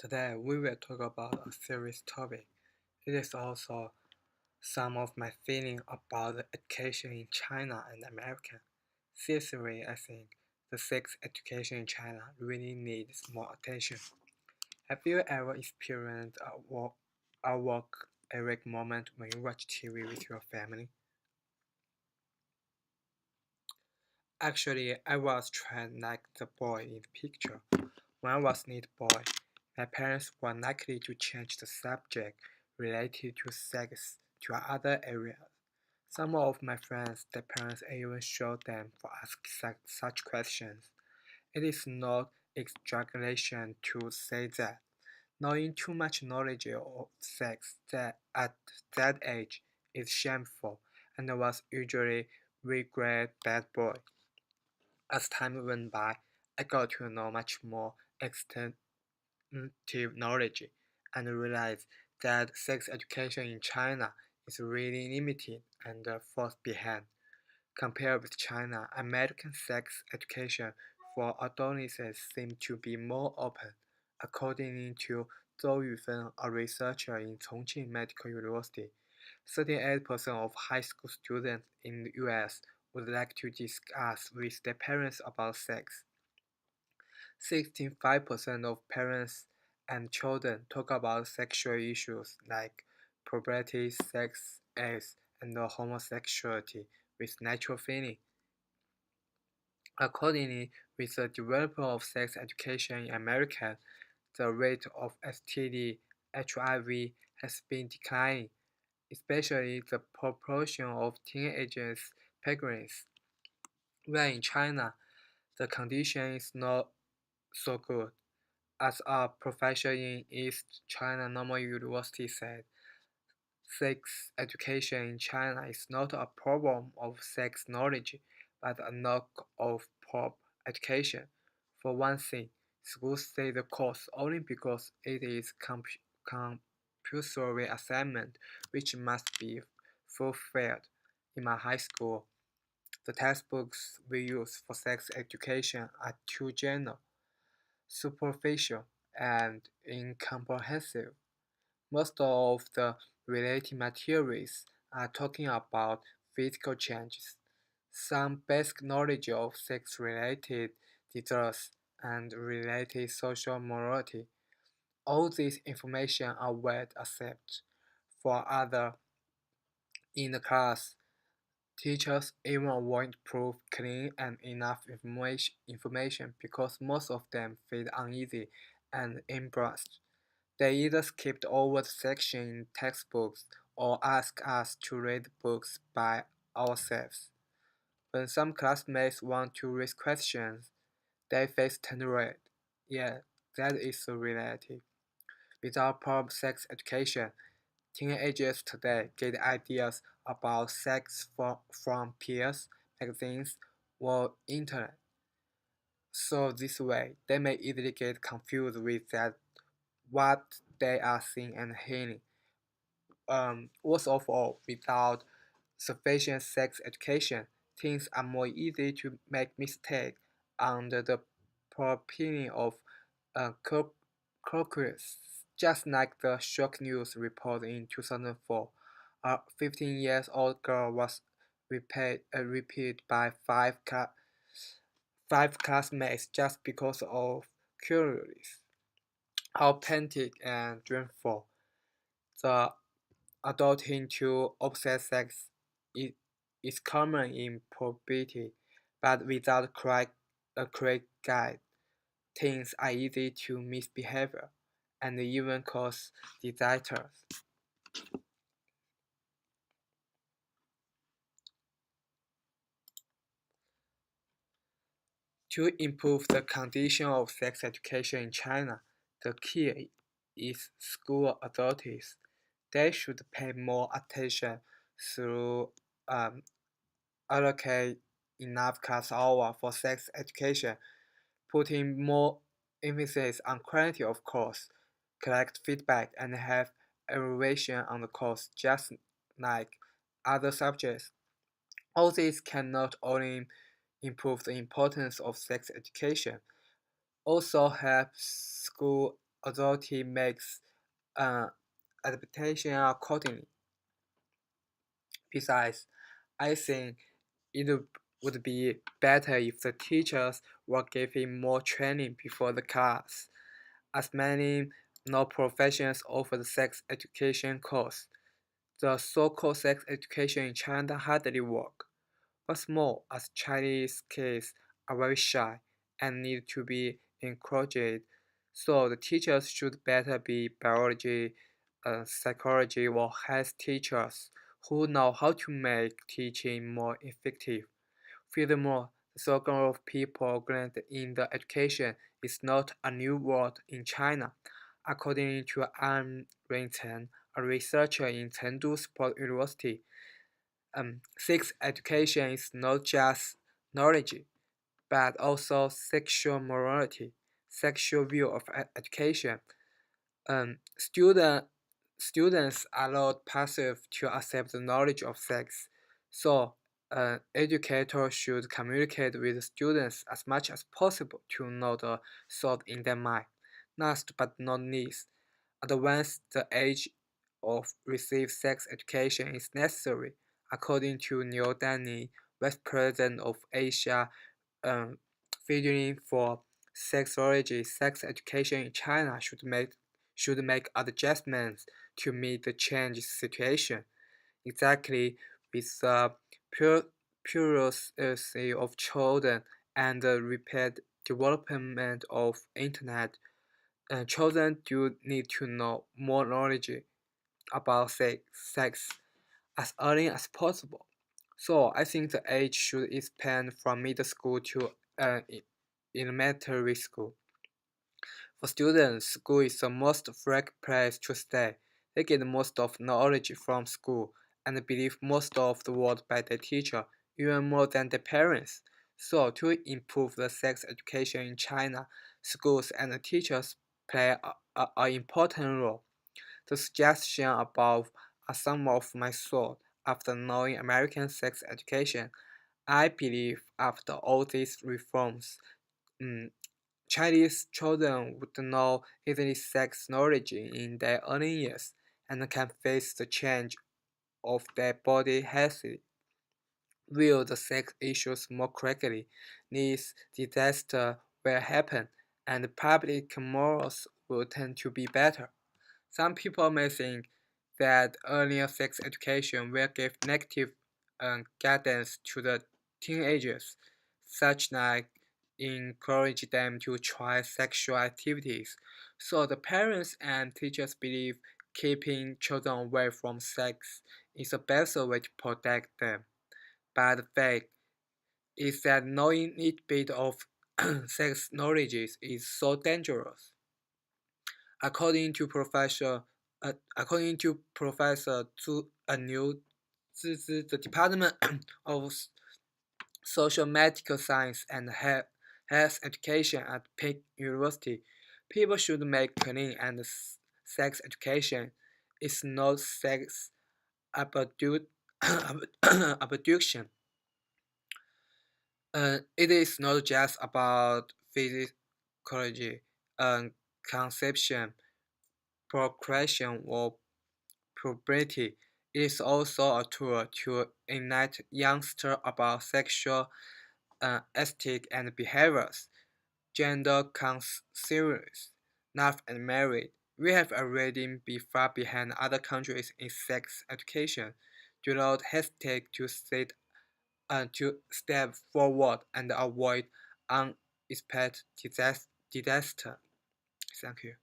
Today we will talk about a serious topic. It is also some of my feeling about the education in China and America. Seriously, I think the sex education in China really needs more attention. Have you ever experienced a work erect moment when you watch TV with your family? Actually, I was trained like the boy in the picture. When I was a little boy, my parents were likely to change the subject related to sex to other areas. Some of my friends, their parents even showed them for asking such questions. It is not exaggeration to say that knowing too much knowledge of sex at that age is shameful and was usually regret bad boy. As time went by, I got to know much more extensive knowledge and realized that sex education in China is really limited and falls behind. Compared with China, American sex education for adolescents seems to be more open. According to Zhou Yufeng, a researcher in Chongqing Medical University, 38% of high school students in the US would like to discuss with their parents about sex. 65% of parents and children talk about sexual issues like puberty, sex, AIDS, and homosexuality with natural feeling. Accordingly, with the development of sex education in America, the rate of STD, HIV has been declining, especially the proportion of teenagers pregnant. While in China, the condition is not so good. As a professor in East China Normal University said, sex education in China is not a problem of sex knowledge, but a lack of proper education. For one thing, schools say the course only because it is compulsory assignment, which must be fulfilled. In my high school, the textbooks we use for sex education are too general, superficial, and incomprehensive. Most of the related materials are talking about physical changes, some basic knowledge of sex-related disorders, and related social morality. All this information are well accepted. For other in the class, teachers even won't prove clean and enough information because most of them feel uneasy and embarrassed. They either skipped over the section in textbooks or asked us to read books by ourselves. When some classmates want to raise questions, their face turn red. Yeah, that is the reality. Without proper sex education, teenagers today get ideas about sex from peers, magazines, or internet. So this way, they may easily get confused with that what they are seeing and hearing. Worst of all, without sufficient sex education, teens are more easy to make mistakes under the propelling of crocus. Just like the shock news report in 2004, a 15-year-old girl was repeated by five classmates just because of curiosity. How panic and dreadful. The adulting to opposite sex is common in puberty, but without a correct guide, teens are easy to misbehave and even cause disasters. To improve the condition of sex education in China, the key is school authorities. They should pay more attention to allocate enough class hours for sex education, putting more emphasis on quality of course, collect feedback, and have evaluation on the course, just like other subjects. All this can not only improve the importance of sex education, also help school authority makes an adaptation accordingly. Besides, I think it would be better if the teachers were given more training before the class, as many non-professionals offer the sex education course. The so-called sex education in China hardly work. What's more, as Chinese kids are very shy and need to be encouraged, so the teachers should better be biology, psychology, or health teachers who know how to make teaching more effective. Furthermore, the slogan of people granted in the education is not a new word in China. According to Anne Rington, a researcher in Chengdu Sports University, sex education is not just knowledge, but also sexual morality, sexual view of education. Um, student, Students are not passive to accept the knowledge of sex, so educators should communicate with students as much as possible to know the thought in their mind. Last but not least, advance the age of receive sex education is necessary, according to Neil Danny, Vice President of Asia um, Featuring for sexology, sex education in China should make adjustments to meet the changed situation. Exactly with the plurality of children and the rapid development of internet, children do need to know more knowledge about sex as early as possible. So I think the age should expand from middle school to elementary school. For students, school is the most frequent place to stay. They get most of knowledge from school and believe most of the word by their teacher, even more than their parents. So to improve the sex education in China, schools and teachers play an important role. The suggestion above are some of my thoughts after knowing American sex education. I believe after all these reforms, mm, Chinese children would know easily sex knowledge in their early years and can face the change of their body healthy, view the sex issues more correctly. These disasters will happen, and public morals will tend to be better. Some people may think that earlier sex education will give negative guidance to the teenagers, such like encourage them to try sexual activities. So the parents and teachers believe keeping children away from sex is the best way to protect them. But the fact is that knowing a bit of sex knowledge is so dangerous. According to Professor Zhu New, the Department of Social Medical Science and Health Education at Peking University, people should make clean and sex education is not sex abduction. It is not just about physiology, conception, procreation, or puberty. It is also a tool to enlighten youngsters about sexual ethics and behaviors, gender conscious, love and marriage. We have already been far behind other countries in sex education. Do not hesitate to step forward and avoid unexpected disaster. Thank you.